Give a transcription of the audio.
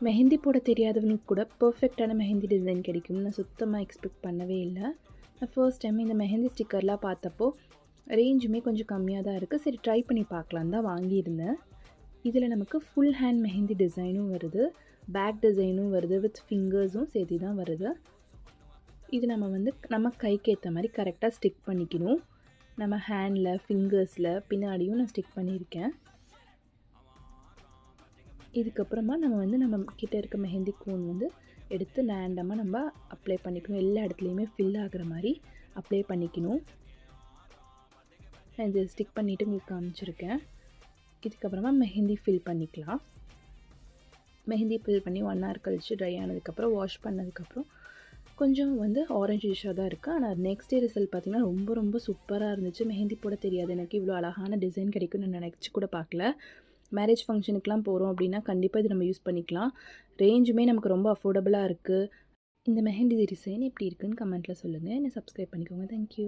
மெஹந்தி போட தெரியாதவனுக்கு கூட பெர்ஃபெக்டான மெஹந்தி டிசைன் கிடைக்கும்னு நான் சுத்தமாக எக்ஸ்பெக்ட் பண்ணவே இல்லை. நான் ஃபர்ஸ்ட் டைம் இந்த மெஹந்தி ஸ்டிக்கர்லாம் பார்த்தப்போ ரேஞ்சுமே கொஞ்சம் கம்மியாக தான் இருக்குது. சரி ட்ரை பண்ணி பார்க்கலாம் தான் வாங்கியிருந்தேன். இதில் நமக்கு ஃபுல் ஹேண்ட் மெஹந்தி டிசைனும் வருது, பேக் டிசைனும் வருது, வித் ஃபிங்கர்ஸும் சேர்த்து தான் வருது. இது நம்ம கைக்கு ஏற்ற மாதிரி கரெக்டாக ஸ்டிக் பண்ணிக்கணும். நம்ம ஹேண்டில், ஃபிங்கர்ஸில் பின்னாடியும் நான் ஸ்டிக் பண்ணியிருக்கேன். இதுக்கப்புறமா நம்ம கிட்ட இருக்க மெஹந்தி கோன் எடுத்து ரேண்டமாக நம்ம அப்ளை பண்ணிக்கணும். எல்லா இடத்துலையுமே ஃபில் ஆகிற மாதிரி அப்ளை பண்ணிக்கணும். நான் இது ஸ்டிக் பண்ணிவிட்டு உங்களுக்கு காமிச்சிருக்கேன். இதுக்கப்புறமா மெஹந்தி ஃபில் பண்ணிக்கலாம். மெஹந்தி ஃபில் பண்ணி 1 hour கழித்து ட்ரை ஆனதுக்கப்புறம் வாஷ் பண்ணதுக்கப்புறம் கொஞ்சம் ஆரஞ்சு டிஷ்ஷாக தான் இருக்குது. ஆனால் நெக்ஸ்ட் டே ரிசல்ட் பார்த்திங்கன்னா ரொம்ப ரொம்ப சூப்பராக இருந்துச்சு. மெஹந்தி போட தெரியாது எனக்கு, இவ்வளோ அழகான டிசைன் கிடைக்கும்னு நான் நினச்சி கூட பார்க்கல. மேரேஜ் ஃபங்க்ஷனுக்குலாம் போகிறோம் அப்படின்னா கண்டிப்பாக இது நம்ம யூஸ் பண்ணிக்கலாம். ரேஞ்சுமே நமக்கு ரொம்ப அஃபோர்டபுளாக இருக்குது. இந்த மெஹந்தி டிசைன் எப்படி இருக்குன்னு கமெண்ட்டில் சொல்லுங்கள். என்னை சப்ஸ்கிரைப் பண்ணிக்கோங்க. தேங்க்யூ.